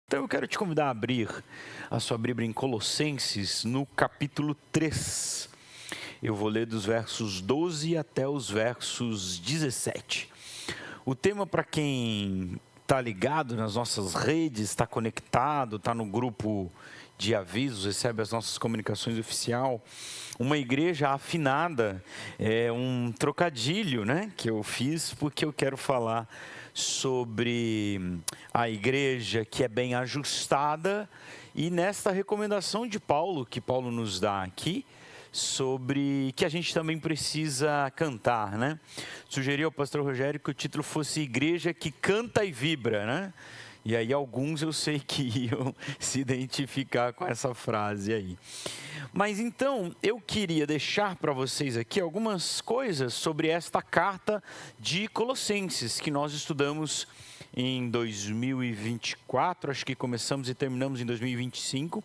Então eu quero te convidar a abrir a sua Bíblia em Colossenses, no capítulo 3. Eu vou ler dos versos 12 até os versos 17. O tema, para quem está ligado nas nossas redes, está conectado, está no grupo de avisos, recebe as nossas comunicações oficial, uma igreja afinada, é um trocadilho, né, que eu fiz porque eu quero falar sobre a igreja que é bem ajustada e nesta recomendação de Paulo, que Paulo nos dá aqui, sobre que a gente também precisa cantar, né? Sugeri ao pastor Rogério que o título fosse Igreja que Canta e Vibra, né? E aí alguns eu sei que iam se identificar com essa frase aí. Mas então, eu queria deixar para vocês aqui algumas coisas sobre esta carta de Colossenses, que nós estudamos em 2024, acho que começamos e terminamos em 2025,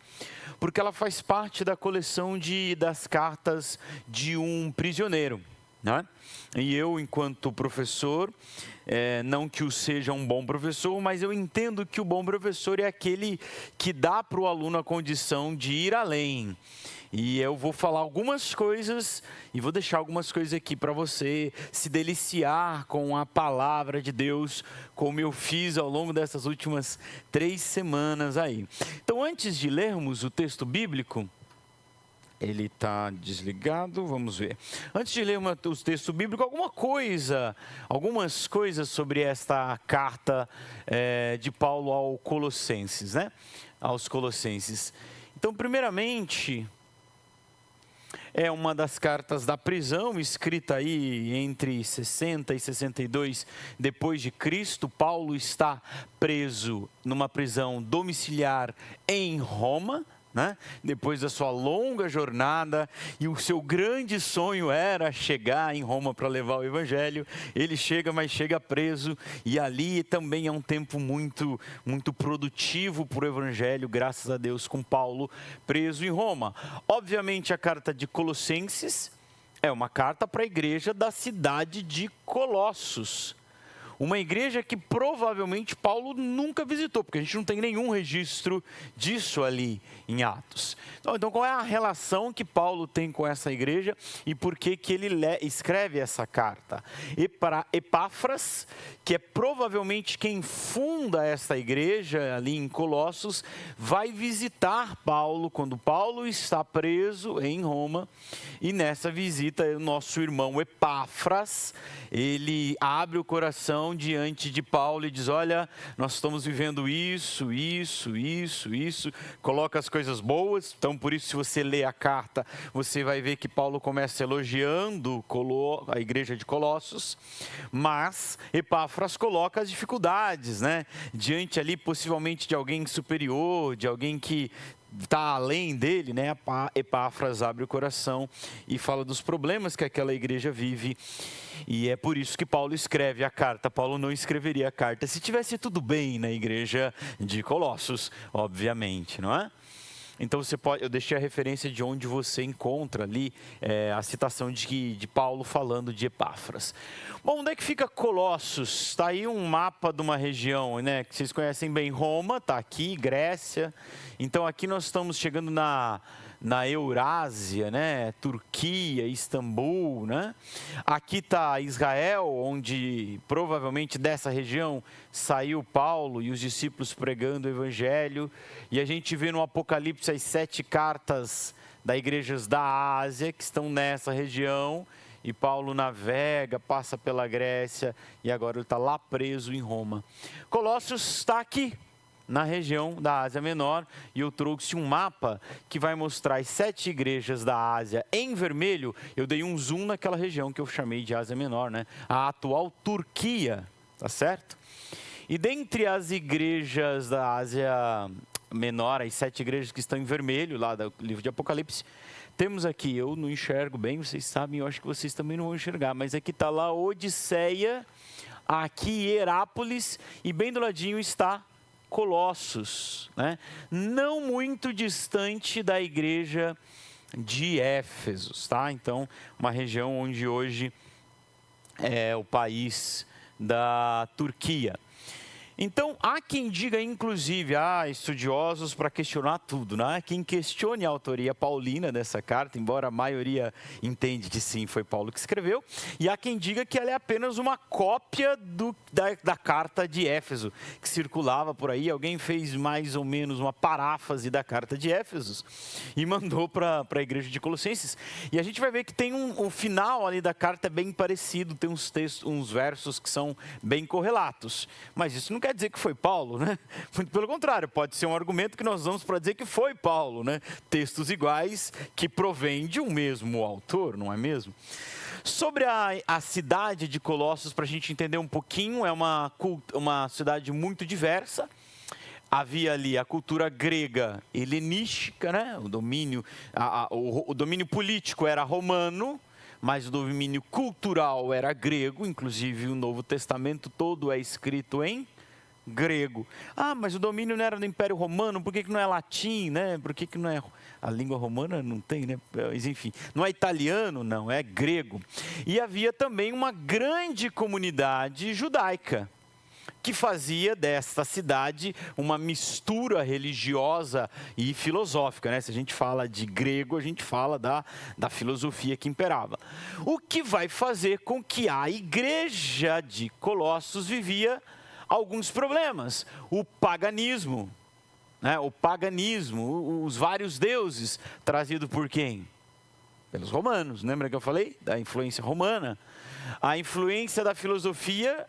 porque ela faz parte da coleção das cartas de um prisioneiro, né? E eu, enquanto professor, não que o seja um bom professor, mas eu entendo que o bom professor é aquele que dá para o aluno a condição de ir além. E eu vou falar algumas coisas e vou deixar algumas coisas aqui para você se deliciar com a palavra de Deus, como eu fiz ao longo dessas últimas 3 semanas aí. Então, antes de lermos o texto bíblico, ele está desligado, vamos ver. Antes de ler o texto bíblico, algumas coisas sobre esta carta de Paulo ao Colossenses, né? Aos Colossenses. Então, primeiramente, é uma das cartas da prisão, escrita aí entre 60 e 62 depois de Cristo. Paulo está preso numa prisão domiciliar em Roma, né? Depois da sua longa jornada, e o seu grande sonho era chegar em Roma para levar o evangelho. Ele chega, mas chega preso, e ali também é um tempo muito produtivo para o evangelho, graças a Deus, com Paulo preso em Roma. Obviamente, a carta de Colossenses é uma carta para a igreja da cidade de Colossos. Uma igreja que provavelmente Paulo nunca visitou, porque a gente não tem nenhum registro disso ali em Atos. Então, qual é a relação que Paulo tem com essa igreja e por que ele escreve essa carta? E para Epáfras, que é provavelmente quem funda essa igreja ali em Colossos, vai visitar Paulo quando Paulo está preso em Roma. E nessa visita, o nosso irmão Epáfras, ele abre o coração diante de Paulo e diz: olha, nós estamos vivendo isso, coloca as coisas boas. Então, por isso, se você ler a carta, você vai ver que Paulo começa elogiando a igreja de Colossos, mas Epáfras coloca as dificuldades, né? Diante ali, possivelmente, de alguém superior, de alguém que está além dele, né? Epáfras abre o coração e fala dos problemas que aquela igreja vive. E é por isso que Paulo escreve a carta. Paulo não escreveria a carta se tivesse tudo bem na igreja de Colossos, obviamente, não é? Então eu deixei a referência de onde você encontra ali a citação de Paulo falando de Epáfras. Bom, onde é que fica Colossos? Está aí um mapa de uma região, né, que vocês conhecem bem. Roma está aqui, Grécia. Então aqui nós estamos chegando na Eurásia, né? Turquia, Istambul, né? Aqui está Israel, onde provavelmente dessa região saiu Paulo e os discípulos pregando o evangelho. E a gente vê no Apocalipse as 7 cartas das igrejas da Ásia que estão nessa região. E Paulo navega, passa pela Grécia e agora ele está lá preso em Roma. Colossos está aqui, na região da Ásia Menor, e eu trouxe um mapa que vai mostrar as 7 igrejas da Ásia em vermelho. Eu dei um zoom naquela região que eu chamei de Ásia Menor, né? A atual Turquia, tá certo? E dentre as igrejas da Ásia Menor, as 7 igrejas que estão em vermelho, lá do livro de Apocalipse, temos aqui, eu não enxergo bem, vocês sabem, eu acho que vocês também não vão enxergar, mas aqui está lá Odisseia, aqui Hierápolis, e bem do ladinho está Colossos, né? Não muito distante da igreja de Éfeso, tá? Então, uma região onde hoje é o país da Turquia. Então, há quem diga, inclusive, estudiosos para questionar tudo, né? Há quem questione a autoria paulina dessa carta, embora a maioria entende que sim, foi Paulo que escreveu, e há quem diga que ela é apenas uma cópia da carta de Éfeso, que circulava por aí. Alguém fez mais ou menos uma paráfrase da carta de Éfeso e mandou para a igreja de Colossenses. E a gente vai ver que tem o final ali da carta é bem parecido, tem uns textos, uns versos que são bem correlatos, mas isso não quer dizer que foi Paulo, né? Muito pelo contrário, pode ser um argumento que nós usamos para dizer que foi Paulo, né? Textos iguais que provêm de um mesmo autor, não é mesmo? Sobre a cidade de Colossos, para a gente entender um pouquinho, é uma cidade muito diversa. Havia ali a cultura grega helenística, né? O domínio político era romano, mas o domínio cultural era grego. Inclusive o Novo Testamento todo é escrito em grego. Mas o domínio não era do Império Romano, por que não é latim, né? Por que não é... A língua romana não tem, né? Mas enfim, não é italiano, não, é grego. E havia também uma grande comunidade judaica, que fazia desta cidade uma mistura religiosa e filosófica, né? Se a gente fala de grego, a gente fala da filosofia que imperava. O que vai fazer com que a igreja de Colossos vivia alguns problemas. O paganismo, né? Os vários deuses, trazido por quem? Pelos romanos. Lembra que eu falei da influência romana? A influência da filosofia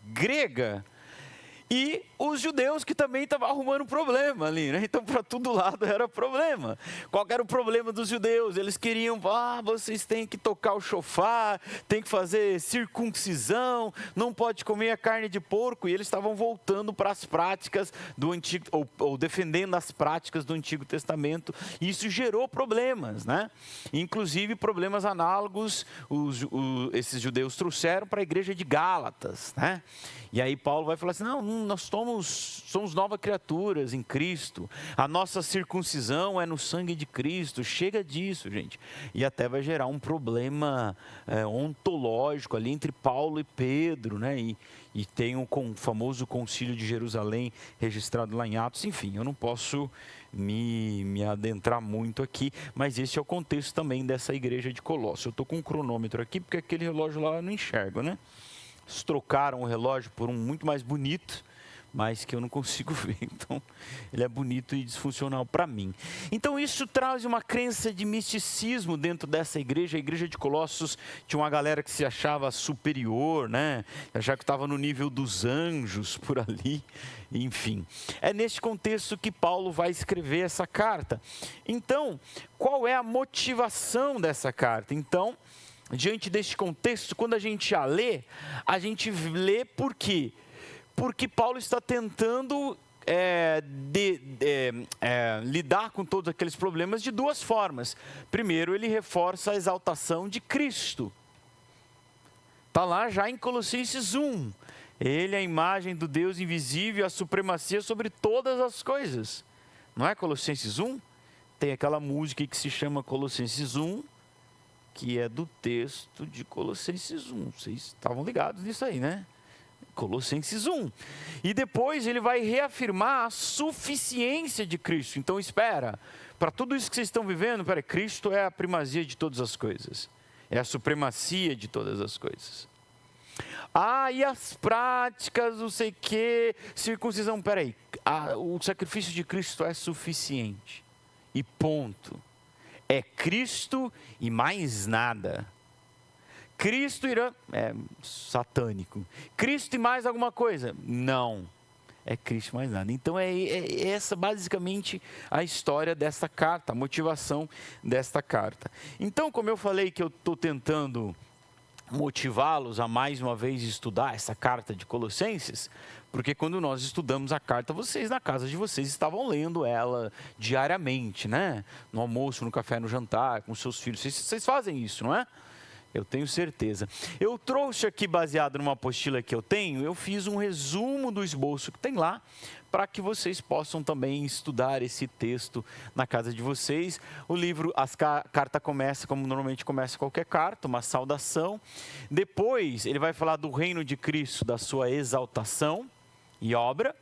grega. E os judeus que também estavam arrumando problema ali, né? Então, para todo lado era problema. Qual era o problema dos judeus? Eles queriam, vocês têm que tocar o chofar, tem que fazer circuncisão, não pode comer a carne de porco. E eles estavam voltando para as práticas do Antigo, ou defendendo as práticas do Antigo Testamento. E isso gerou problemas, né? Inclusive problemas análogos esses judeus trouxeram para a igreja de Gálatas, né? E aí Paulo vai falar assim, nós somos novas criaturas em Cristo, a nossa circuncisão é no sangue de Cristo, chega disso, gente. E até vai gerar um problema ontológico ali entre Paulo e Pedro, né? E tem o famoso concílio de Jerusalém registrado lá em Atos. Enfim, eu não posso me adentrar muito aqui, mas esse é o contexto também dessa igreja de Colossos. Eu estou com um cronômetro aqui, porque aquele relógio lá eu não enxergo, né? Eles trocaram o relógio por um muito mais bonito, mas que eu não consigo ver. Então, ele é bonito e disfuncional para mim. Então, isso traz uma crença de misticismo dentro dessa igreja. A igreja de Colossos tinha uma galera que se achava superior, né? Achava que estava no nível dos anjos por ali. Enfim, é neste contexto que Paulo vai escrever essa carta. Então, qual é a motivação dessa carta? Então, diante deste contexto, quando a gente a lê por quê? Porque Paulo está tentando lidar com todos aqueles problemas de duas formas. Primeiro, ele reforça a exaltação de Cristo. Está lá já em Colossenses 1. Ele é a imagem do Deus invisível, a supremacia sobre todas as coisas. Não é Colossenses 1? Tem aquela música que se chama Colossenses 1, que é do texto de Colossenses 1. Vocês estavam ligados nisso aí, né? Colossenses 1. E depois ele vai reafirmar a suficiência de Cristo. Então espera, para tudo isso que vocês estão vivendo, Cristo é a primazia de todas as coisas. É a supremacia de todas as coisas. E as práticas, não sei o quê, circuncisão, o sacrifício de Cristo é suficiente. E ponto. É Cristo e mais nada. Cristo satânico. Cristo e mais alguma coisa? Não. É Cristo e mais nada. Então é essa basicamente a história desta carta, a motivação desta carta. Então, como eu falei que eu estou tentando motivá-los a mais uma vez estudar essa carta de Colossenses, porque quando nós estudamos a carta, vocês na casa de vocês estavam lendo ela diariamente, né? No almoço, no café, no jantar, com seus filhos. Vocês fazem isso, não é? Eu tenho certeza. Eu trouxe aqui, baseado numa apostila que eu tenho, eu fiz um resumo do esboço que tem lá, para que vocês possam também estudar esse texto na casa de vocês. O livro, carta começa como normalmente começa qualquer carta, uma saudação. Depois, ele vai falar do reino de Cristo, da sua exaltação. e obra.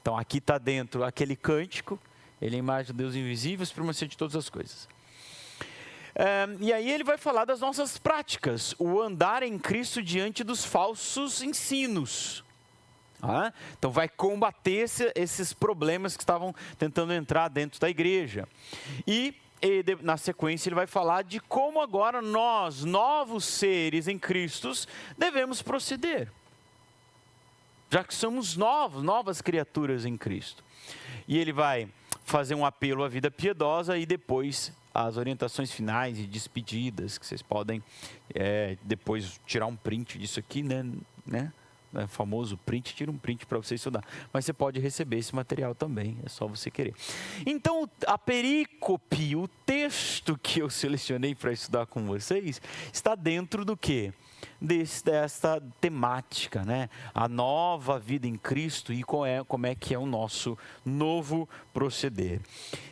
Então aqui está dentro aquele cântico, ele é a imagem do Deus invisível, supremacia de todas as coisas. E aí ele vai falar das nossas práticas, o andar em Cristo diante dos falsos ensinos. Então vai combater esses problemas que estavam tentando entrar dentro da igreja. E na sequência ele vai falar de como agora nós, novos seres em Cristo, devemos proceder. Já que somos novas criaturas em Cristo. E ele vai fazer um apelo à vida piedosa e depois as orientações finais e despedidas, que vocês podem depois tirar um print disso aqui, né? O famoso print, tira um print para você estudar. Mas você pode receber esse material também, é só você querer. Então, a perícope, o texto que eu selecionei para estudar com vocês, está dentro do quê? Desta temática, né? A nova vida em Cristo e como é que é o nosso novo proceder.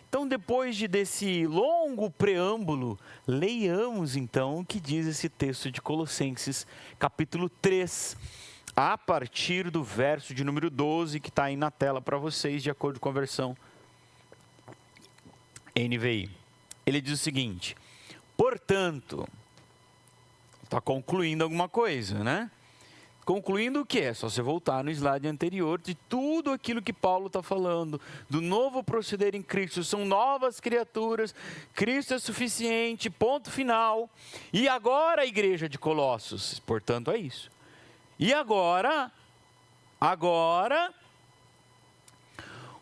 Então, depois desse longo preâmbulo, leiamos então o que diz esse texto de Colossenses, capítulo 3, a partir do verso de número 12, que está aí na tela para vocês, de acordo com a versão NVI. Ele diz o seguinte: portanto, está concluindo alguma coisa, né? Concluindo o que é? Só você voltar no slide anterior de tudo aquilo que Paulo está falando, do novo proceder em Cristo, são novas criaturas, Cristo é suficiente, ponto final. E agora a igreja de Colossos, portanto é isso. E agora,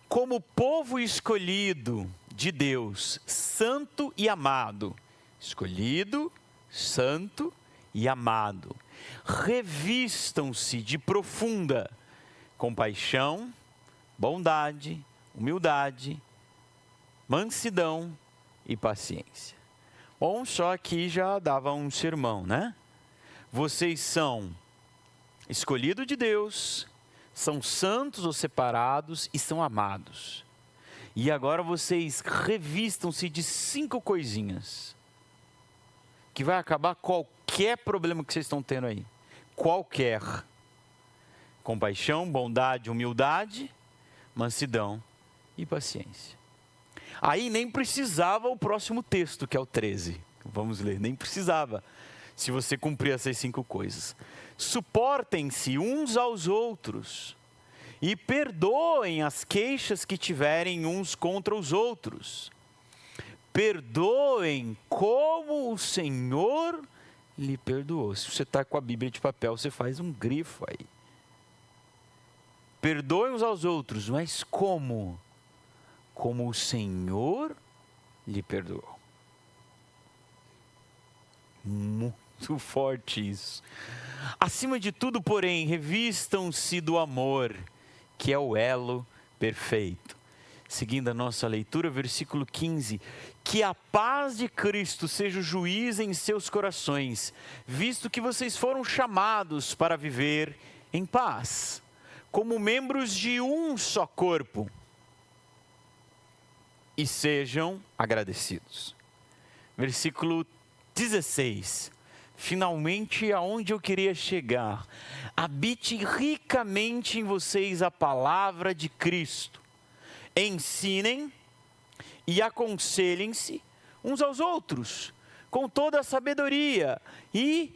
como povo escolhido de Deus, santo e amado, escolhido, santo e amado, revistam-se de profunda compaixão, bondade, humildade, mansidão e paciência. Bom, só aqui já dava um sermão, né? Vocês são escolhidos de Deus, são santos ou separados e são amados. E agora vocês revistam-se de 5 coisinhas que vai acabar qualquer problema que vocês estão tendo aí. Qualquer. Compaixão, bondade, humildade, mansidão e paciência. Aí nem precisava o próximo texto, que é o 13. Vamos ler, nem precisava. Se você cumprir essas 5 coisas. Suportem-se uns aos outros e perdoem as queixas que tiverem uns contra os outros. Perdoem como o Senhor lhe perdoou. Se você está com a Bíblia de papel, você faz um grifo aí. Perdoem uns aos outros, mas como? Como o Senhor lhe perdoou. Muito forte isso. Acima de tudo, porém, revistam-se do amor, que é o elo perfeito. Seguindo a nossa leitura, versículo 15. Que a paz de Cristo seja o juiz em seus corações, visto que vocês foram chamados para viver em paz, como membros de um só corpo. E sejam agradecidos. Versículo 16. Finalmente, aonde eu queria chegar. Habite ricamente em vocês a palavra de Cristo. Ensinem e aconselhem-se uns aos outros, com toda a sabedoria, e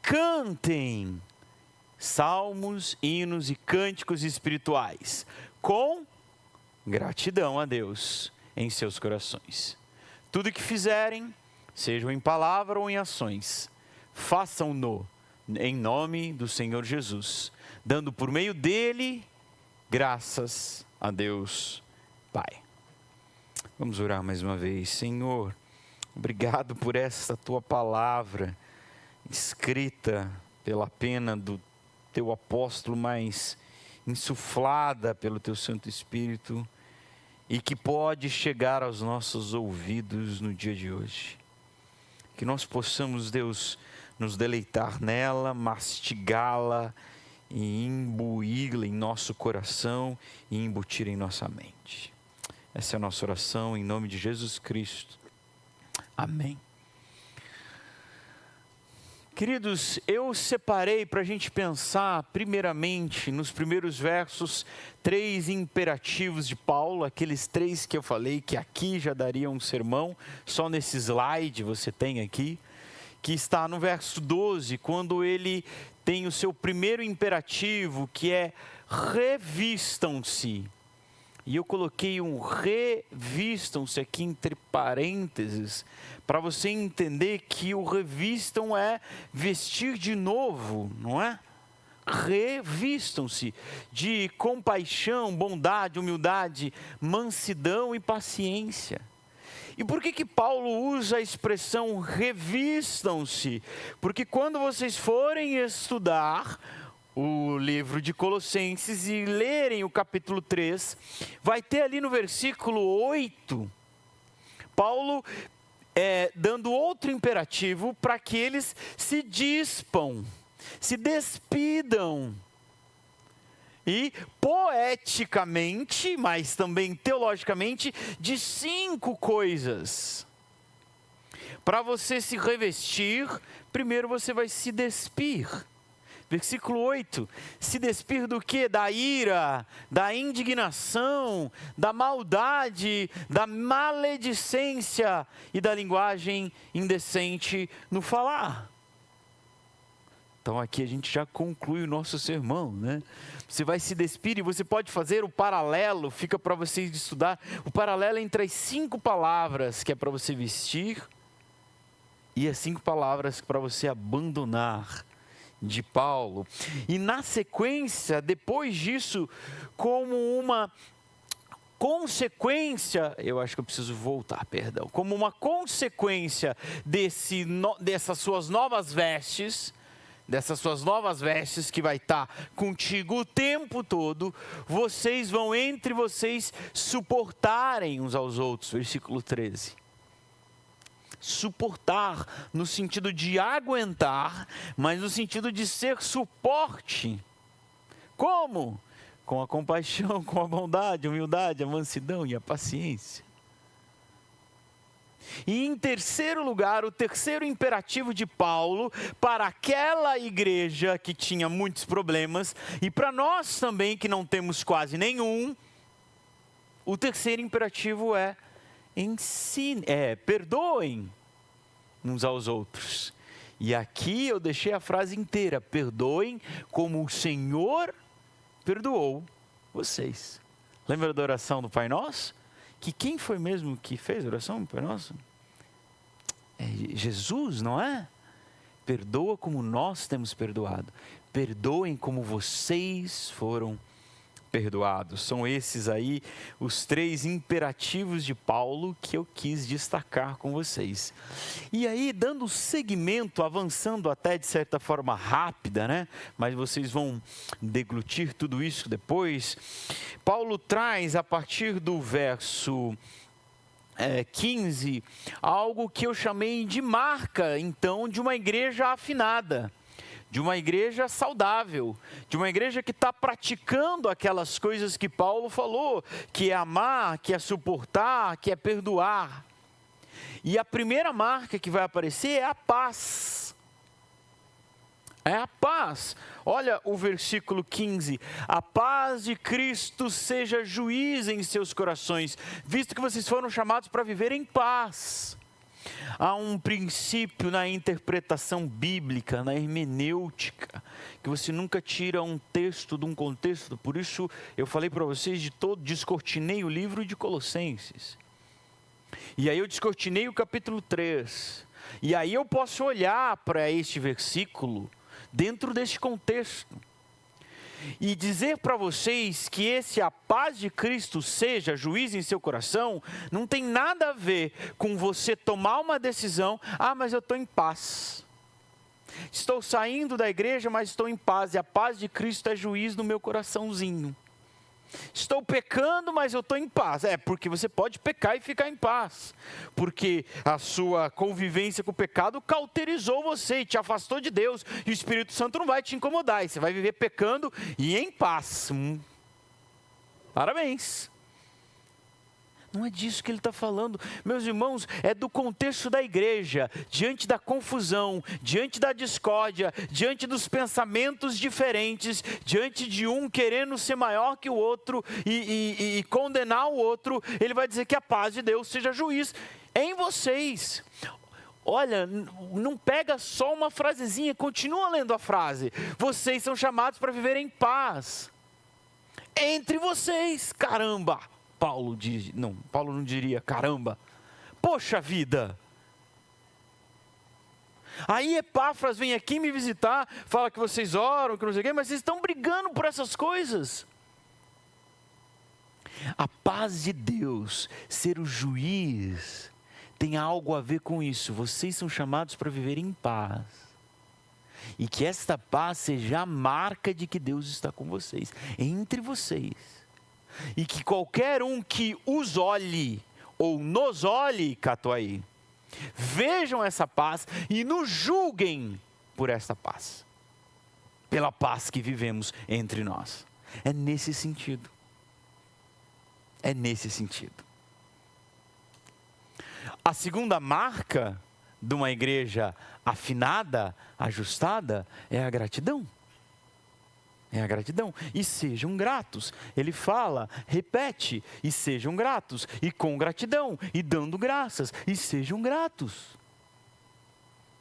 cantem salmos, hinos e cânticos espirituais, com gratidão a Deus em seus corações. Tudo que fizerem, sejam em palavra ou em ações, façam-no em nome do Senhor Jesus, dando por meio dele graças a Deus Pai. Vamos orar mais uma vez. Senhor, obrigado por essa tua palavra, escrita pela pena do teu apóstolo, mas insuflada pelo teu Santo Espírito, e que pode chegar aos nossos ouvidos no dia de hoje. Que nós possamos, Deus, nos deleitar nela, mastigá-la e imbuí-la em nosso coração e embutir em nossa mente. Essa é a nossa oração em nome de Jesus Cristo. Amém. Queridos, eu separei para a gente pensar, primeiramente, nos primeiros versos, 3 imperativos de Paulo, aqueles 3 que eu falei, que aqui já daria um sermão, só nesse slide você tem aqui, que está no verso 12, quando ele tem o seu primeiro imperativo, que é revistam-se. E eu coloquei um revistam-se aqui entre parênteses, para você entender que o revistam é vestir de novo, não é? Revistam-se de compaixão, bondade, humildade, mansidão e paciência. E por que Paulo usa a expressão revistam-se? Porque quando vocês forem estudar o livro de Colossenses e lerem o capítulo 3, vai ter ali no versículo 8, Paulo dando outro imperativo para que eles se despam, se despidam. E poeticamente, mas também teologicamente, de 5 coisas. Para você se revestir, primeiro você vai se despir. Versículo 8, se despir do quê? Da ira, da indignação, da maldade, da maledicência e da linguagem indecente no falar. Então aqui a gente já conclui o nosso sermão, né? Você vai se despir e você pode fazer o paralelo, fica para vocês estudar, o paralelo entre as 5 palavras que é para você vestir e as 5 palavras para você abandonar de Paulo. E na sequência, depois disso, como uma consequência, eu acho que eu preciso voltar, perdão, como uma consequência dessas suas novas vestes que vai estar contigo o tempo todo, vocês vão entre vocês suportarem uns aos outros, versículo 13. Suportar no sentido de aguentar, mas no sentido de ser suporte. Como? Com a compaixão, com a bondade, a humildade, a mansidão e a paciência. E em terceiro lugar, o terceiro imperativo de Paulo para aquela igreja que tinha muitos problemas e para nós também que não temos quase nenhum, o terceiro imperativo é perdoem uns aos outros. E aqui eu deixei a frase inteira: perdoem como o Senhor perdoou vocês. Lembra da oração do Pai Nosso? Que quem foi mesmo que fez a oração do Pai Nosso? É Jesus, não é? Perdoa como nós temos perdoado. Perdoem como vocês foram perdoados. São esses aí os 3 imperativos de Paulo que eu quis destacar com vocês. E aí, dando seguimento, avançando até de certa forma rápida, né? Mas vocês vão deglutir tudo isso depois. Paulo traz a partir do verso 15, algo que eu chamei de marca, então, de uma igreja afinada, de uma igreja saudável, de uma igreja que está praticando aquelas coisas que Paulo falou, que é amar, que é suportar, que é perdoar. E a primeira marca que vai aparecer é a paz. É a paz. Olha o versículo 15. A paz de Cristo seja juiz em seus corações, visto que vocês foram chamados para viver em paz. Há um princípio na interpretação bíblica, na hermenêutica, que você nunca tira um texto de um contexto. Por isso eu falei para vocês descortinei o livro de Colossenses. E aí eu descortinei o capítulo 3. E aí eu posso olhar para este versículo dentro desse contexto e dizer para vocês que a paz de Cristo seja juiz em seu coração, não tem nada a ver com você tomar uma decisão: mas eu estou em paz. Estou saindo da igreja, mas estou em paz, e a paz de Cristo é juiz no meu coraçãozinho. Estou pecando, mas eu estou em paz. Porque você pode pecar e ficar em paz, porque a sua convivência com o pecado cauterizou você e te afastou de Deus, e o Espírito Santo não vai te incomodar, e você vai viver pecando e em paz. Parabéns. Não é disso que ele está falando. Meus irmãos, é do contexto da igreja, diante da confusão, diante da discórdia, diante dos pensamentos diferentes, diante de um querendo ser maior que o outro e condenar o outro, ele vai dizer que a paz de Deus seja juiz em vocês. Olha, não pega só uma frasezinha, continua lendo a frase. Vocês são chamados para viver em paz. Entre vocês, caramba. Paulo não diria caramba. Poxa vida. Aí Epáfras vem aqui me visitar, fala que vocês oram, que não sei o quê, mas vocês estão brigando por essas coisas. A paz de Deus, ser o juiz, tem algo a ver com isso. Vocês são chamados para viver em paz. E que esta paz seja a marca de que Deus está com vocês, entre vocês. E que qualquer um que os olhe, ou nos olhe, Catuaí, vejam essa paz e nos julguem por esta paz. Pela paz que vivemos entre nós. É nesse sentido. É nesse sentido. A segunda marca de uma igreja afinada, ajustada, é a gratidão. É a gratidão. E sejam gratos. Ele fala, repete, e sejam gratos. E com gratidão, e dando graças, e sejam gratos.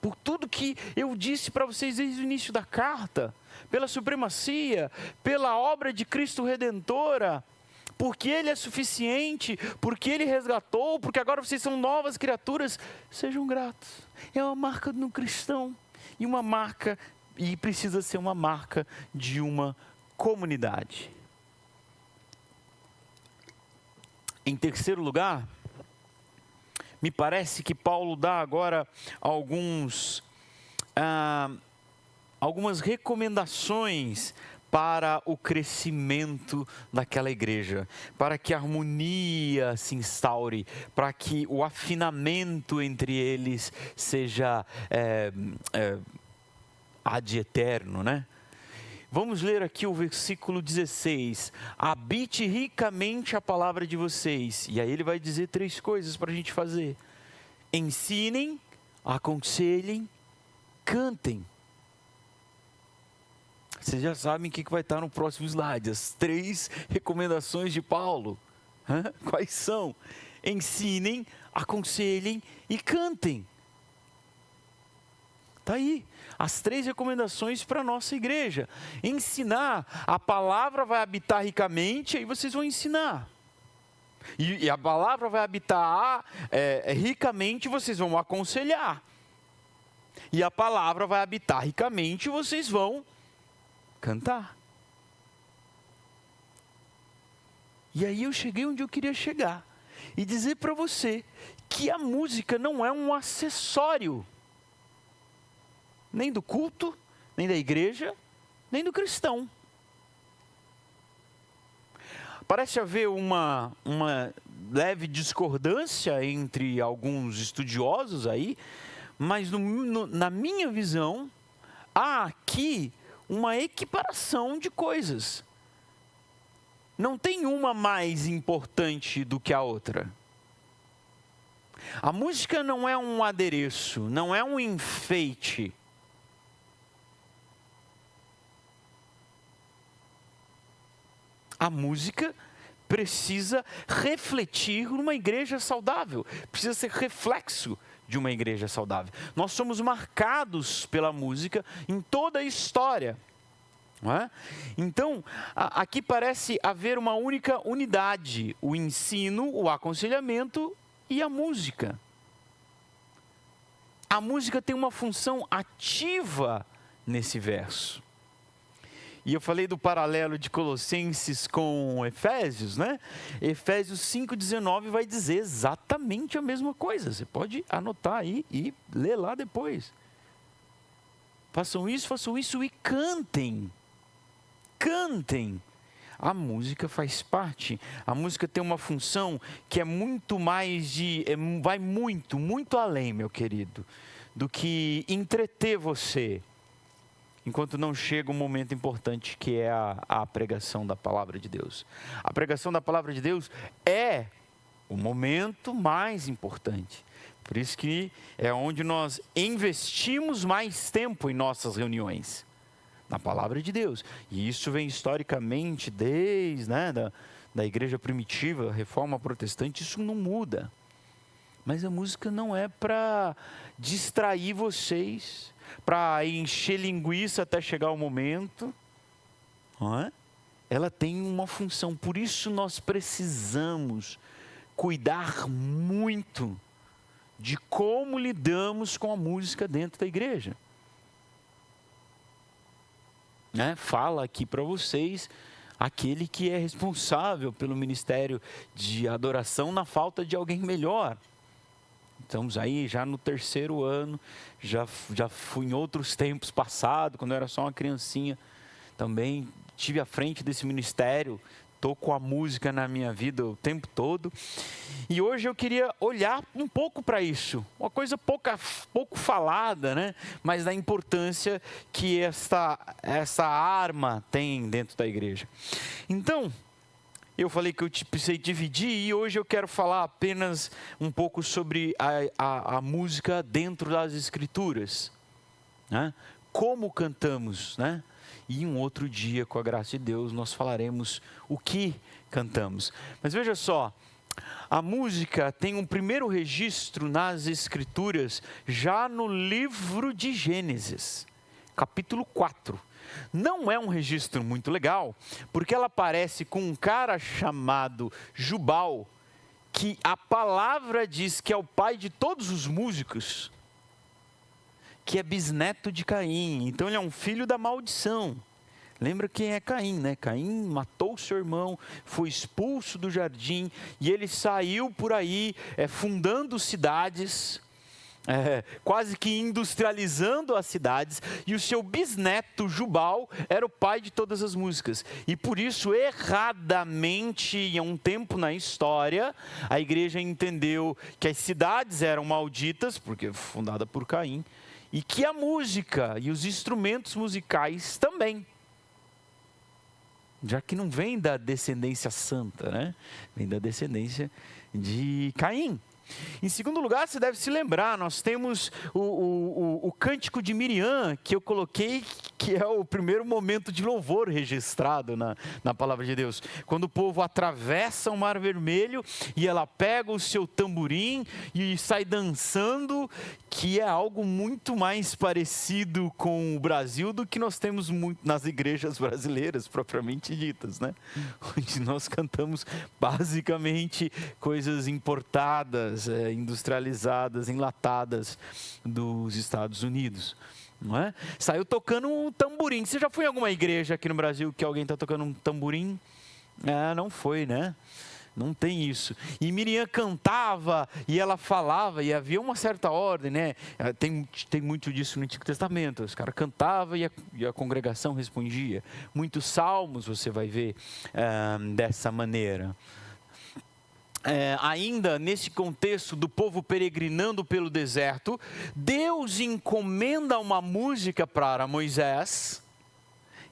Por tudo que eu disse para vocês desde o início da carta, pela supremacia, pela obra de Cristo Redentora, porque Ele é suficiente, porque Ele resgatou, porque agora vocês são novas criaturas, sejam gratos. É uma marca no cristão, e uma marca, e precisa ser uma marca de uma comunidade. Em terceiro lugar, me parece que Paulo dá agora algumas recomendações para o crescimento daquela igreja, para que a harmonia se instaure, para que o afinamento entre eles seja ad eterno, né? Vamos ler aqui o versículo 16. Habite ricamente a palavra de vocês. E aí ele vai dizer 3 coisas para a gente fazer. Ensinem, aconselhem, cantem. Vocês já sabem o que vai estar no próximo slide. As 3 recomendações de Paulo. Quais são? Ensinem, aconselhem e cantem. Está aí, as 3 recomendações para a nossa igreja. Ensinar, a palavra vai habitar ricamente, aí vocês vão ensinar. E a palavra vai habitar ricamente, vocês vão aconselhar. E a palavra vai habitar ricamente, vocês vão cantar. E aí eu cheguei onde eu queria chegar. E dizer para você que a música não é um acessório. Nem do culto, nem da igreja, nem do cristão. Parece haver uma leve discordância entre alguns estudiosos aí, mas na minha visão, há aqui uma equiparação de coisas. Não tem uma mais importante do que a outra. A música não é um adereço, não é um enfeite. A música precisa refletir numa igreja saudável, precisa ser reflexo de uma igreja saudável. Nós somos marcados pela música em toda a história. Não é? Então, aqui parece haver uma única unidade: o ensino, o aconselhamento e a música. A música tem uma função ativa nesse verso. E eu falei do paralelo de Colossenses com Efésios, né? Efésios 5,19 vai dizer exatamente a mesma coisa. Você pode anotar aí e ler lá depois. Façam isso e cantem. Cantem. A música faz parte. A música tem uma função que é muito mais vai muito além, meu querido, do que entreter você. Enquanto não chega um momento importante que é a pregação da palavra de Deus. A pregação da palavra de Deus é o momento mais importante. Por isso que é onde nós investimos mais tempo em nossas reuniões, na palavra de Deus. E isso vem historicamente desde da igreja primitiva, reforma protestante, isso não muda. Mas a música não é para distrair vocês, para encher linguiça até chegar o momento, não é? Ela tem uma função, por isso nós precisamos cuidar muito de como lidamos com a música dentro da igreja. Fala aqui para vocês aquele que é responsável pelo ministério de adoração na falta de alguém melhor. Estamos aí já no 3º ano, já fui em outros tempos passados, quando eu era só uma criancinha, também estive à frente desse ministério, estou com a música na minha vida o tempo todo. E hoje eu queria olhar um pouco para isso, uma coisa pouco falada, né? Mas da importância que essa arma tem dentro da igreja. Então, eu falei que eu precisei dividir e hoje eu quero falar apenas um pouco sobre a música dentro das Escrituras, né? Como cantamos, né? E um outro dia, com a graça de Deus, nós falaremos o que cantamos. Mas veja só, a música tem um primeiro registro nas Escrituras, já no livro de Gênesis, capítulo 4. Não é um registro muito legal, porque ela aparece com um cara chamado Jubal, que a palavra diz que é o pai de todos os músicos, que é bisneto de Caim. Então ele é um filho da maldição. Lembra quem é Caim, né? Caim matou seu irmão, foi expulso do jardim e ele saiu por aí fundando cidades, quase que industrializando as cidades, e o seu bisneto Jubal era o pai de todas as músicas. E por isso, erradamente, em um tempo na história, a igreja entendeu que as cidades eram malditas, porque fundada por Caim, e que a música e os instrumentos musicais também. Já que não vem da descendência santa, né? Vem da descendência de Caim. Em segundo lugar, você deve se lembrar, nós temos o cântico de Miriam, que eu coloquei, que é o primeiro momento de louvor registrado na palavra de Deus. Quando o povo atravessa o Mar Vermelho e ela pega o seu tamborim e sai dançando, que é algo muito mais parecido com o Brasil do que nós temos nas igrejas brasileiras, propriamente ditas, né? Onde nós cantamos basicamente coisas importadas, industrializadas, enlatadas dos Estados Unidos, não é? Saiu tocando um tamborim. Você já foi em alguma igreja aqui no Brasil que alguém está tocando um tamborim? Não foi, né? Não tem isso. E Miriam cantava e ela falava, e havia uma certa ordem, né? Tem muito disso no Antigo Testamento. Os caras cantavam e a congregação respondia. Muitos salmos você vai ver dessa maneira. Ainda nesse contexto do povo peregrinando pelo deserto, Deus encomenda uma música para Moisés.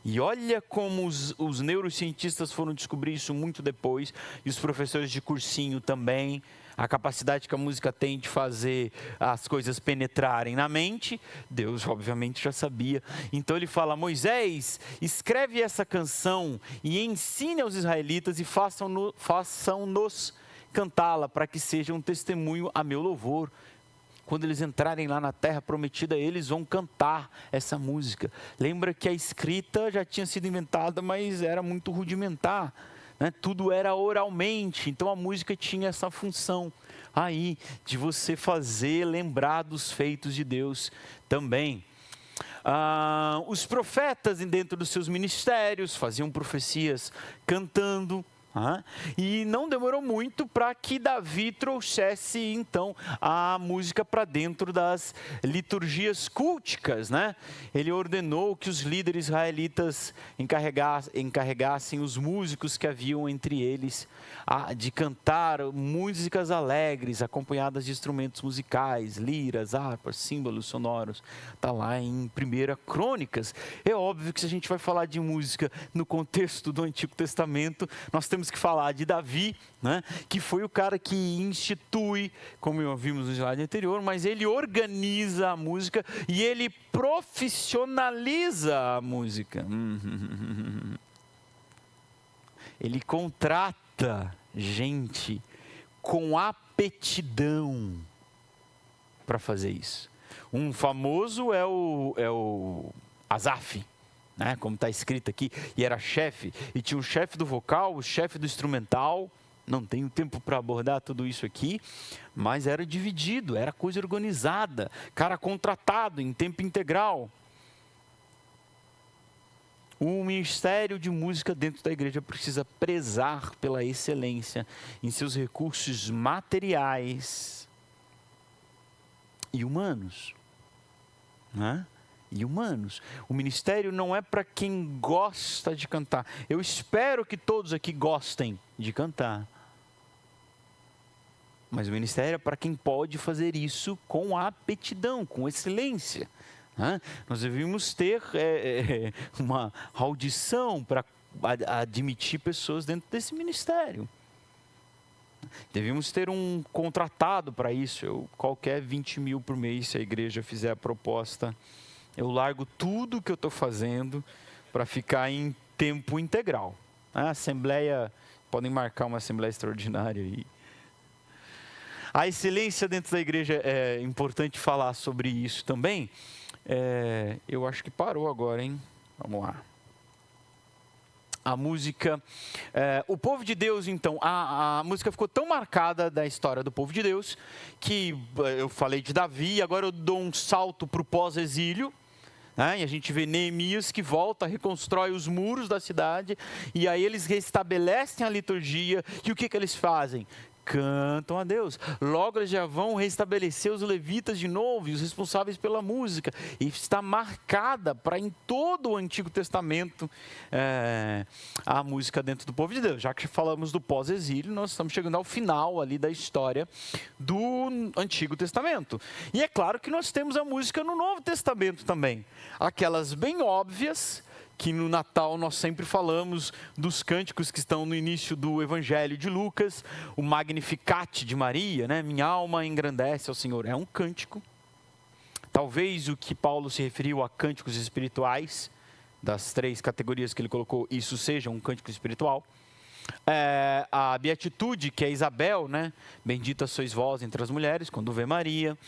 E olha como os neurocientistas foram descobrir isso muito depois, e os professores de cursinho também, a capacidade que a música tem de fazer as coisas penetrarem na mente. Deus obviamente já sabia. Então ele fala: Moisés, escreve essa canção e ensine aos israelitas e façam-nos cantá-la, para que seja um testemunho a meu louvor. Quando eles entrarem lá na terra prometida, eles vão cantar essa música. Lembra que a escrita já tinha sido inventada, mas era muito rudimentar, né? Tudo era oralmente, então a música tinha essa função aí de você fazer lembrar dos feitos de Deus também. Os profetas, dentro dos seus ministérios, faziam profecias cantando. E não demorou muito para que Davi trouxesse então a música para dentro das liturgias culticas, né? Ele ordenou que os líderes israelitas encarregassem os músicos que haviam entre eles de cantar músicas alegres, acompanhadas de instrumentos musicais, liras, harpas, símbolos sonoros. Está lá em 1 Crônicas. É óbvio que se a gente vai falar de música no contexto do Antigo Testamento, nós temos temos que falar de Davi, né? Que foi o cara que institui, como vimos no slide anterior, mas ele organiza a música e ele profissionaliza a música. Ele contrata gente com aptidão para fazer isso. Um famoso é o Asaf, né? Como está escrito aqui, e era chefe, e tinha o chefe do vocal, o chefe do instrumental. Não tenho tempo para abordar tudo isso aqui, mas era dividido, era coisa organizada, cara contratado em tempo integral. O ministério de música dentro da igreja precisa prezar pela excelência em seus recursos materiais e humanos, né? E humanos. O ministério não é para quem gosta de cantar. Eu espero que todos aqui gostem de cantar. Mas o ministério é para quem pode fazer isso com aptidão, com excelência. Nós devíamos ter uma audição para admitir pessoas dentro desse ministério. Devíamos ter um contratado para isso. Qualquer 20 mil por mês, se a igreja fizer a proposta, eu largo tudo que eu estou fazendo para ficar em tempo integral. A assembleia, podem marcar uma assembleia extraordinária aí. A excelência dentro da igreja, é importante falar sobre isso também. Eu acho que parou agora, hein? Vamos lá. A música, o povo de Deus, então, a música ficou tão marcada da história do povo de Deus, que eu falei de Davi, agora eu dou um salto para o pós-exílio, né? E a gente vê Neemias que volta, reconstrói os muros da cidade, e aí eles restabelecem a liturgia, e o que eles fazem? Cantam a Deus. Logo eles já vão restabelecer os levitas de novo e os responsáveis pela música. E está marcada para em todo o Antigo Testamento a música dentro do povo de Deus. Já que falamos do pós-exílio, nós estamos chegando ao final ali da história do Antigo Testamento. E é claro que nós temos a música no Novo Testamento também. Aquelas bem óbvias, que no Natal nós sempre falamos dos cânticos que estão no início do Evangelho de Lucas, o Magnificat de Maria, né? Minha alma engrandece ao Senhor, é um cântico. Talvez o que Paulo se referiu a cânticos espirituais, das 3 categorias que ele colocou, isso seja um cântico espiritual. A Beatitude, que é Isabel, né? Bendita sois vós entre as mulheres, quando vê Maria.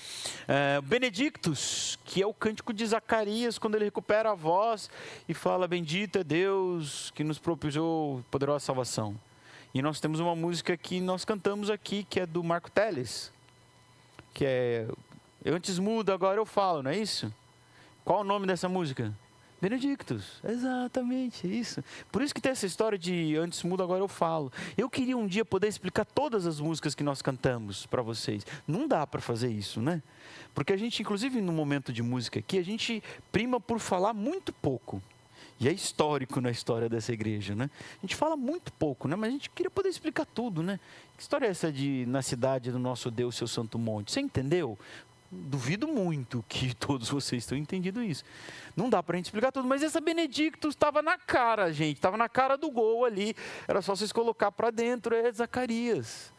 Benedictus, que é o cântico de Zacarias, quando ele recupera a voz e fala: bendito é Deus que nos propiciou poderosa salvação. E nós temos uma música que nós cantamos aqui, que é do Marco Teles, que é Eu antes mudo, agora eu falo, não é isso? Qual o nome dessa música? Benedictus, exatamente, isso. Por isso que tem essa história de antes mudo, agora eu falo. Eu queria um dia poder explicar todas as músicas que nós cantamos para vocês. Não dá para fazer isso, né? Porque a gente, inclusive no momento de música aqui, a gente prima por falar muito pouco. E é histórico na história dessa igreja, né? A gente fala muito pouco, né? Mas a gente queria poder explicar tudo, né? Que história é essa de na cidade do nosso Deus, seu santo monte? Você entendeu? Duvido muito que todos vocês tenham entendido isso. Não dá para a gente explicar tudo, mas essa Benedictus estava na cara, gente. Estava na cara do gol ali. Era só vocês colocar para dentro, é Zacarias.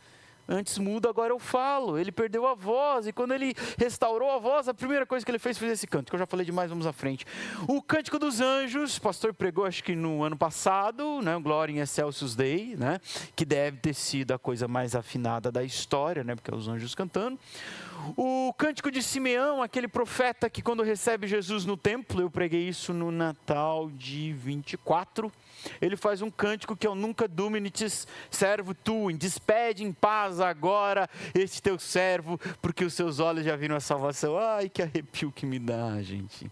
Antes mudo, agora eu falo. Ele perdeu a voz, e quando ele restaurou a voz, a primeira coisa que ele fez foi esse cântico. Eu já falei demais, vamos à frente. O Cântico dos Anjos, o pastor pregou acho que no ano passado, né? Glória in excelsis Dei, né? Que deve ter sido a coisa mais afinada da história, né? Porque é os anjos cantando. O Cântico de Simeão, aquele profeta que quando recebe Jesus no templo, eu preguei isso no Natal de 24, ele faz um cântico que é o Nunca Dominitis servo tuum, despede em paz agora este teu servo, porque os seus olhos já viram a salvação. Ai, que arrepio que me dá, gente.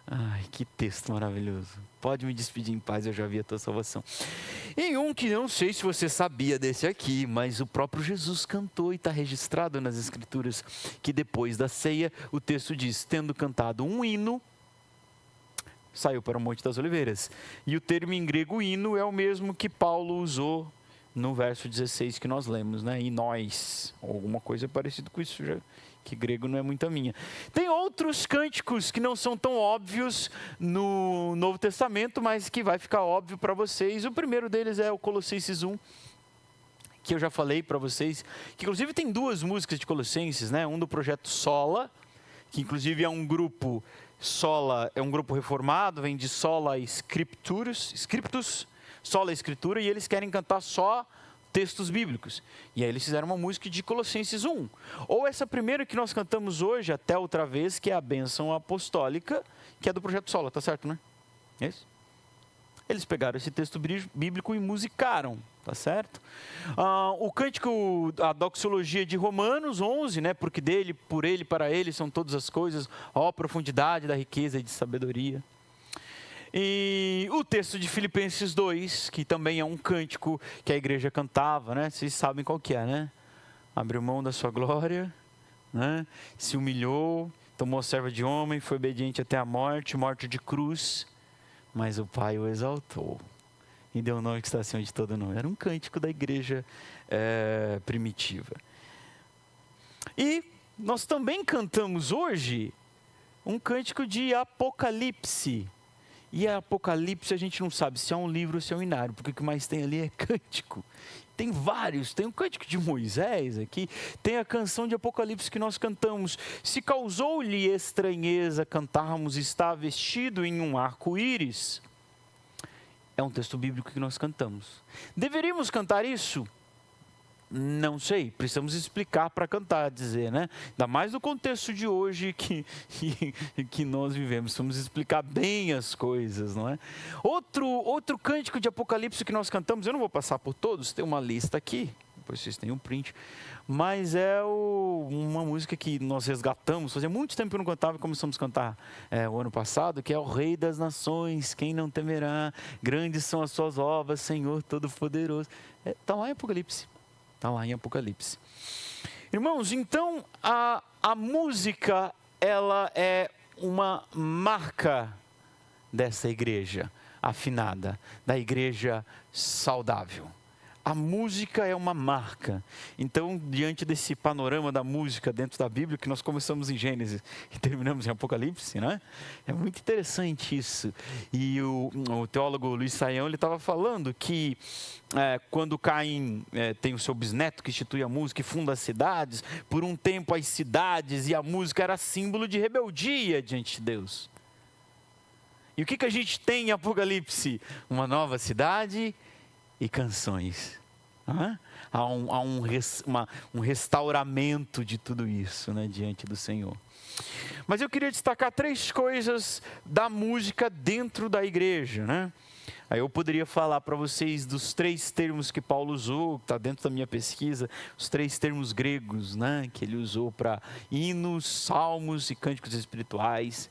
Ai, que texto maravilhoso. Pode me despedir em paz, eu já vi a tua salvação. E um que não sei se você sabia desse aqui, mas o próprio Jesus cantou e está registrado nas Escrituras, que depois da ceia, o texto diz, tendo cantado um hino, saiu para o Monte das Oliveiras. E o termo em grego hino é o mesmo que Paulo usou no verso 16 que nós lemos, né? E nós, alguma coisa parecida com isso já, que grego não é muito a minha. Tem outros cânticos que não são tão óbvios no Novo Testamento, mas que vai ficar óbvio para vocês. O primeiro deles é o Colossenses 1, que eu já falei para vocês, que inclusive tem 2 músicas de Colossenses, né? Um do projeto Sola, que inclusive é um grupo, Sola é um grupo reformado, vem de Sola Scriptus, Sola Escritura, e eles querem cantar só textos bíblicos. E aí eles fizeram uma música de Colossenses 1. Ou essa primeira que nós cantamos hoje, até outra vez, que é a bênção apostólica, que é do projeto Sola, tá certo, né? É isso? Eles pegaram esse texto bíblico e musicaram, tá certo? O cântico, a doxologia de Romanos 11, né? Porque dele, por ele, para ele são todas as coisas, ó profundidade da riqueza e de sabedoria. E o texto de Filipenses 2, que também é um cântico que a igreja cantava, né? Vocês sabem qual que é, né? Abriu mão da sua glória, né? Se humilhou, tomou serva de homem, foi obediente até a morte, morte de cruz. Mas o Pai o exaltou e deu o nome que está acima de todo nome. Era um cântico da igreja primitiva. E nós também cantamos hoje um cântico de Apocalipse. E Apocalipse a gente não sabe se é um livro ou se é um inário, porque o que mais tem ali é cântico. Tem vários, tem o cântico de Moisés aqui, tem a canção de Apocalipse que nós cantamos. Se causou-lhe estranheza cantarmos está vestido em um arco-íris. É um texto bíblico que nós cantamos. Deveríamos cantar isso? Não sei, precisamos explicar para cantar, dizer, né? Ainda mais no contexto de hoje que nós vivemos, precisamos explicar bem as coisas, não é? Outro cântico de Apocalipse que nós cantamos, eu não vou passar por todos, tem uma lista aqui, depois vocês têm um print, mas é uma música que nós resgatamos, fazia muito tempo que eu não cantava e começamos a cantar o ano passado, que é o Rei das Nações, quem não temerá, grandes são as suas obras, Senhor Todo-Poderoso. Está lá em Apocalipse. Está lá em Apocalipse. Irmãos, então a música, ela é uma marca dessa igreja afinada, da igreja saudável. A música é uma marca. Então, diante desse panorama da música dentro da Bíblia, que nós começamos em Gênesis e terminamos em Apocalipse, né? É muito interessante isso. E o teólogo Luiz Saião, ele estava falando que quando Caim tem o seu bisneto que institui a música e funda as cidades, por um tempo as cidades e a música era símbolo de rebeldia diante de Deus. E o que a gente tem em Apocalipse? Uma nova cidade e canções. Há um restauramento de tudo isso, né, diante do Senhor. Mas eu queria destacar 3 coisas da música dentro da igreja, né? Aí eu poderia falar para vocês dos 3 termos que Paulo usou, que está dentro da minha pesquisa, os 3 termos gregos, né, que ele usou para hinos, salmos e cânticos espirituais.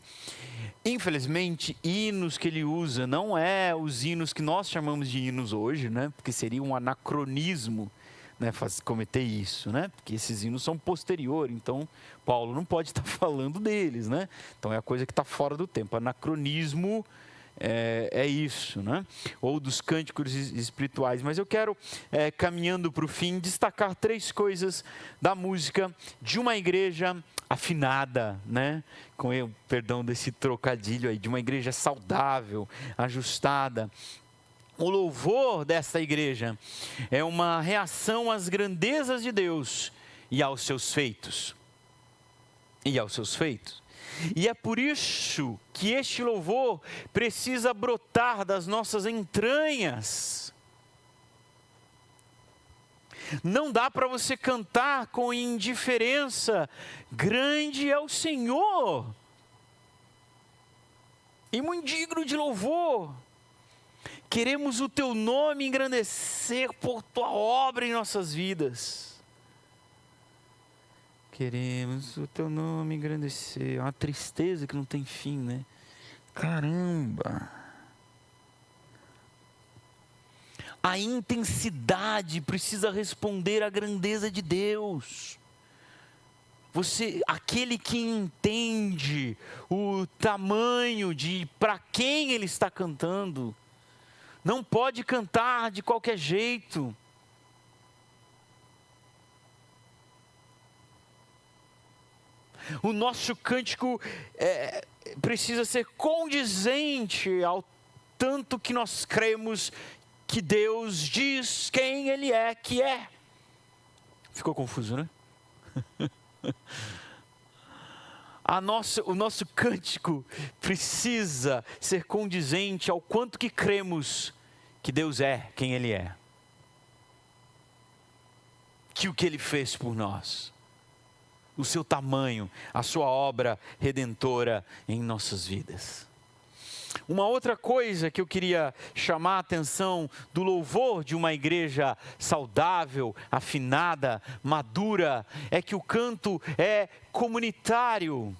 Infelizmente, hinos que ele usa não é os hinos que nós chamamos de hinos hoje, né, porque seria um anacronismo, né, cometer isso, né, porque esses hinos são posteriores, então Paulo não pode estar falando deles, né, então é a coisa que está fora do tempo. Anacronismo é isso, né? Ou dos cânticos espirituais. Mas eu quero, caminhando para o fim, destacar 3 coisas da música de uma igreja afinada, né? Com o perdão desse trocadilho aí, de uma igreja saudável, ajustada. O louvor dessa igreja é uma reação às grandezas de Deus e aos seus feitos. E é por isso que este louvor precisa brotar das nossas entranhas. Não dá para você cantar com indiferença. Grande é o Senhor e muito digno de louvor. Queremos o teu nome engrandecer por tua obra em nossas vidas. Queremos o teu nome engrandecer. É uma tristeza que não tem fim, né? Caramba! A intensidade precisa responder à grandeza de Deus. Aquele que entende o tamanho de para quem ele está cantando, não pode cantar de qualquer jeito. O nosso cântico precisa ser condizente ao tanto que nós cremos que Deus diz quem Ele é que é. Ficou confuso, né? O nosso cântico precisa ser condizente ao quanto que cremos que Deus é quem Ele é. Que o que Ele fez por nós, o seu tamanho, a sua obra redentora em nossas vidas. Uma outra coisa que eu queria chamar a atenção do louvor de uma igreja saudável, afinada, madura, é que o canto é comunitário,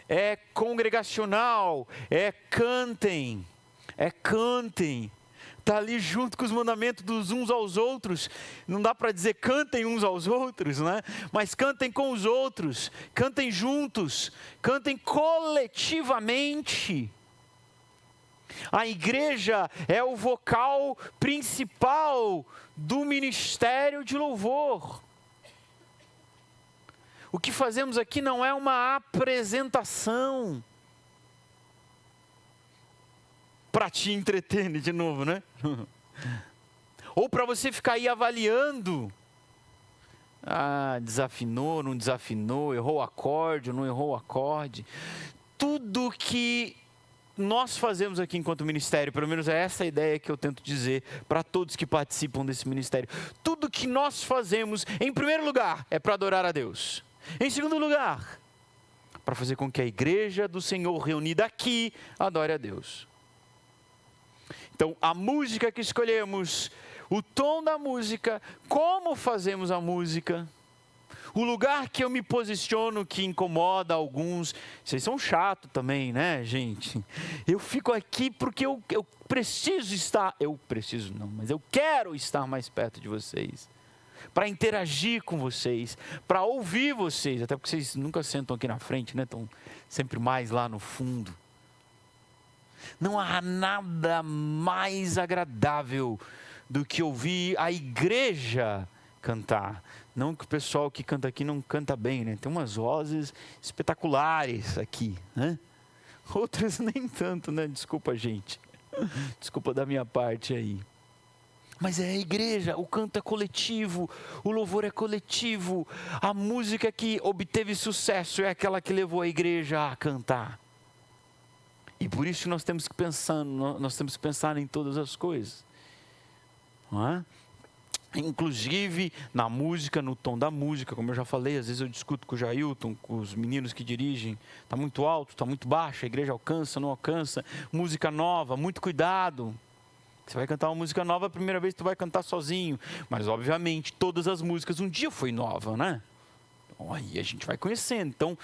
é congregacional, cantem. Está ali junto com os mandamentos dos uns aos outros. Não dá para dizer cantem uns aos outros, né? Mas cantem com os outros, cantem juntos, cantem coletivamente. A igreja é o vocal principal do ministério de louvor. O que fazemos aqui não é uma apresentação para te entreter de novo, né? Ou para você ficar aí avaliando. Desafinou, não desafinou, errou o acorde, não errou o acorde. Tudo que nós fazemos aqui enquanto ministério, pelo menos é essa a ideia que eu tento dizer para todos que participam desse ministério. Tudo que nós fazemos, em primeiro lugar, é para adorar a Deus. Em segundo lugar, para fazer com que a igreja do Senhor reunida aqui adore a Deus. Então, a música que escolhemos, o tom da música, como fazemos a música, o lugar que eu me posiciono que incomoda alguns. Vocês são chatos também, né, gente? Eu fico aqui porque eu preciso estar, mas eu quero estar mais perto de vocês. Para interagir com vocês, para ouvir vocês, até porque vocês nunca sentam aqui na frente, né? Estão sempre mais lá no fundo. Não há nada mais agradável do que ouvir a igreja cantar. Não que o pessoal que canta aqui não canta bem, né? Tem umas vozes espetaculares aqui, né? Outras nem tanto, né? Desculpa, gente. Desculpa da minha parte aí. Mas é a igreja, o canto é coletivo, o louvor é coletivo. A música que obteve sucesso é aquela que levou a igreja a cantar. E por isso nós temos que pensar em todas as coisas. Não é? Inclusive na música, no tom da música, como eu já falei, às vezes eu discuto com o Jailton, com os meninos que dirigem, está muito alto, está muito baixo, a igreja alcança, não alcança, música nova, muito cuidado. Você vai cantar uma música nova, a primeira vez tu vai cantar sozinho, mas obviamente todas as músicas um dia foi nova, né? Aí a gente vai conhecendo, então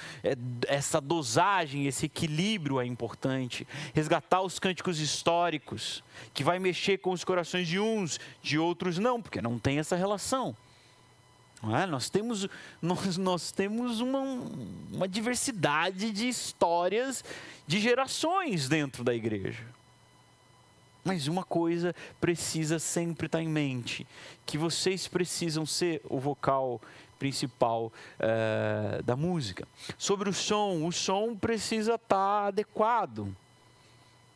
essa dosagem, esse equilíbrio é importante. Resgatar os cânticos históricos, que vai mexer com os corações de uns, de outros não, porque não tem essa relação. Não é? Nós temos uma diversidade de histórias, de gerações dentro da igreja. Mas uma coisa precisa sempre estar em mente, que vocês precisam ser o vocal principal da música. Sobre o som precisa estar adequado.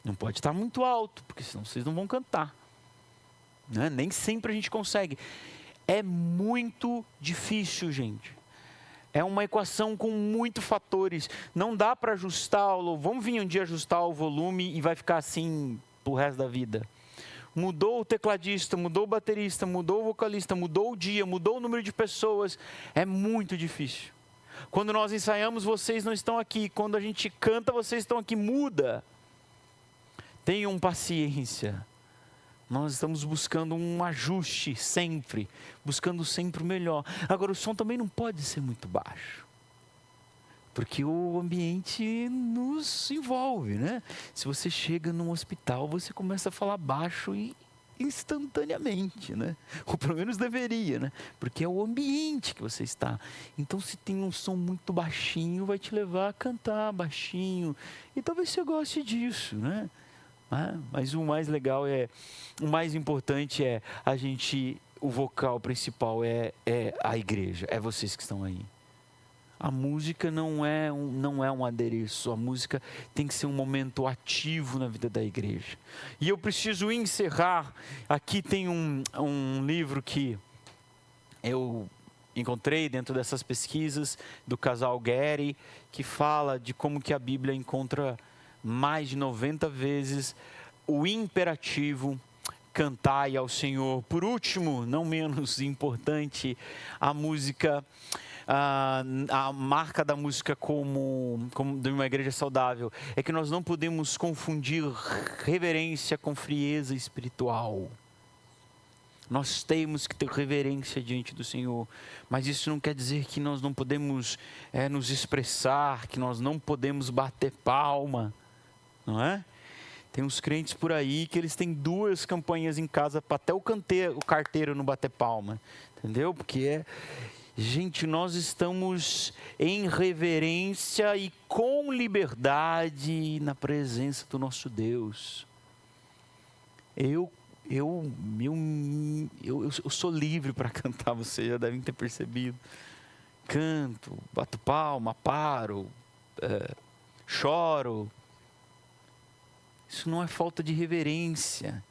Não pode estar muito alto, porque senão vocês não vão cantar. Né? Nem sempre a gente consegue. É muito difícil, gente. É uma equação com muitos fatores. Não dá para ajustar, vamos vir um dia ajustar o volume e vai ficar assim pro resto da vida. Mudou o tecladista, mudou o baterista, mudou o vocalista, mudou o dia, mudou o número de pessoas. É muito difícil. Quando nós ensaiamos, vocês não estão aqui. Quando a gente canta, vocês estão aqui. Muda. Tenham paciência. Nós estamos buscando um ajuste sempre. Buscando sempre o melhor. Agora, o som também não pode ser muito baixo. Porque o ambiente nos envolve, né? Se você chega num hospital, você começa a falar baixo e instantaneamente, né? Ou pelo menos deveria, né? Porque é o ambiente que você está. Então, se tem um som muito baixinho, vai te levar a cantar baixinho. E talvez você goste disso, né? Mas o mais legal o mais importante é o vocal principal é a igreja, é vocês que estão aí. A música não é um adereço, a música tem que ser um momento ativo na vida da igreja. E eu preciso encerrar, aqui tem um livro que eu encontrei dentro dessas pesquisas do casal Getty, que fala de como que a Bíblia encontra mais de 90 vezes o imperativo cantai ao Senhor. Por último, não menos importante, a música, a marca da música como de uma igreja saudável é que nós não podemos confundir reverência com frieza espiritual. Nós temos que ter reverência diante do Senhor, mas isso não quer dizer que nós não podemos nos expressar, que nós não podemos bater palma, não é? Tem uns crentes por aí que eles têm 2 campanhas em casa para até o carteiro não bater palma, entendeu? Porque gente, nós estamos em reverência e com liberdade na presença do nosso Deus. Eu sou livre para cantar, vocês já devem ter percebido. Canto, bato palma, paro, choro. Isso não é falta de reverência.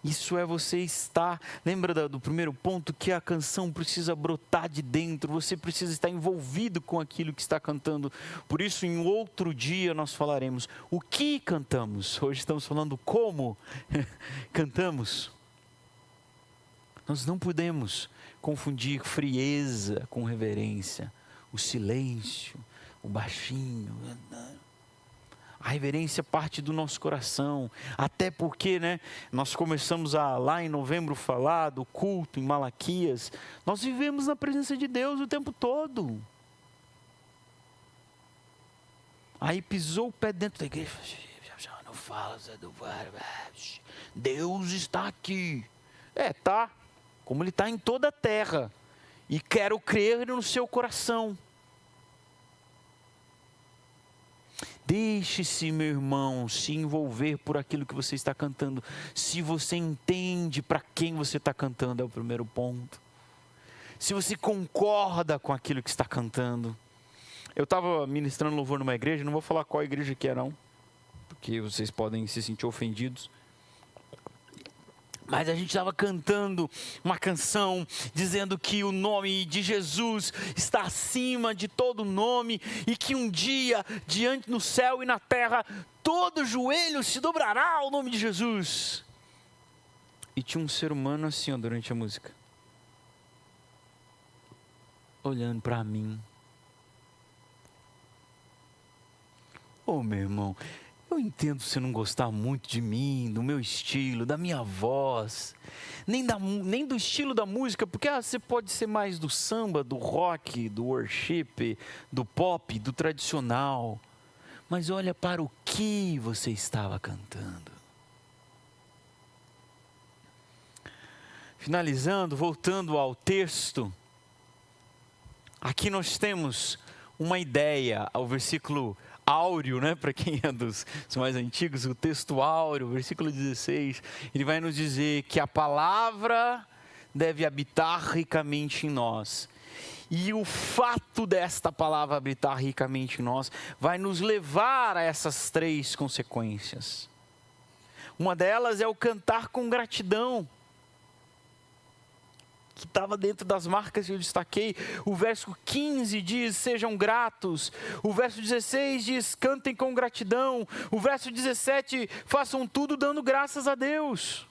Isso é você estar... Lembra do primeiro ponto? Que a canção precisa brotar de dentro. Você precisa estar envolvido com aquilo que está cantando. Por isso, em outro dia, nós falaremos o que cantamos. Hoje estamos falando como cantamos. Nós não podemos confundir frieza com reverência. O silêncio, o baixinho... A reverência parte do nosso coração, até porque, nós começamos lá em novembro falar do culto em Malaquias. Nós vivemos na presença de Deus o tempo todo. Aí pisou o pé dentro da igreja. Não fala, Deus está aqui. Tá, como Ele está em toda a terra. E quero crer no seu coração. Deixe-se, meu irmão, se envolver por aquilo que você está cantando. Se você entende para quem você está cantando, é o primeiro ponto. Se você concorda com aquilo que está cantando. Eu estava ministrando louvor numa igreja, não vou falar qual igreja que é não, porque vocês podem se sentir ofendidos. Mas a gente estava cantando uma canção dizendo que o nome de Jesus está acima de todo nome e que um dia, diante no céu e na terra, todo joelho se dobrará ao nome de Jesus. E tinha um ser humano assim, durante a música, olhando para mim. Meu irmão, eu entendo você não gostar muito de mim, do meu estilo, da minha voz, nem do estilo da música, porque você pode ser mais do samba, do rock, do worship, do pop, do tradicional. Mas olha para o que você estava cantando. Finalizando, voltando ao texto, aqui nós temos uma ideia, ao versículo áureo, para quem é dos mais antigos, o texto áureo, versículo 16, ele vai nos dizer que a palavra deve habitar ricamente em nós. E o fato desta palavra habitar ricamente em nós vai nos levar a essas 3 consequências. Uma delas é o cantar com gratidão, que estava dentro das marcas que eu destaquei. O verso 15 diz, sejam gratos. O verso 16 diz, cantem com gratidão. O verso 17, façam tudo dando graças a Deus.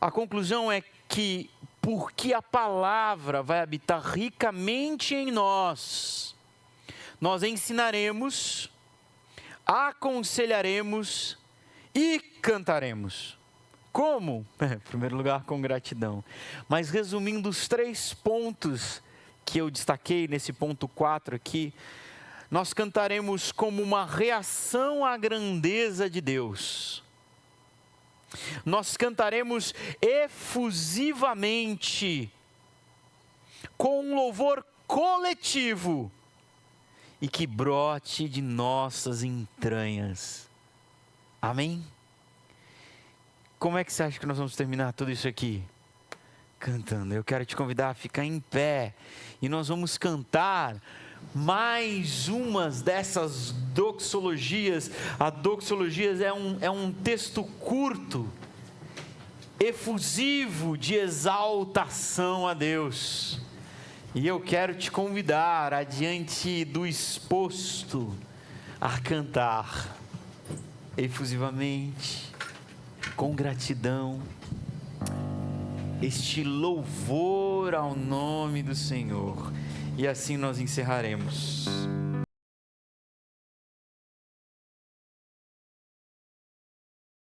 A conclusão é que, porque a palavra vai habitar ricamente em nós, nós ensinaremos, aconselharemos e cantaremos. Como? Em primeiro lugar, com gratidão. Mas resumindo os 3 pontos que eu destaquei nesse ponto 4 aqui, nós cantaremos como uma reação à grandeza de Deus. Nós cantaremos efusivamente, com um louvor coletivo e que brote de nossas entranhas. Amém? Como é que você acha que nós vamos terminar tudo isso aqui? cantando. Eu quero te convidar a ficar em pé e nós vamos cantar mais umas dessas doxologias. A doxologia é um texto curto, efusivo de exaltação a Deus. E eu quero te convidar, adiante do exposto, a cantar efusivamente, com gratidão, este louvor ao nome do Senhor. E assim nós encerraremos.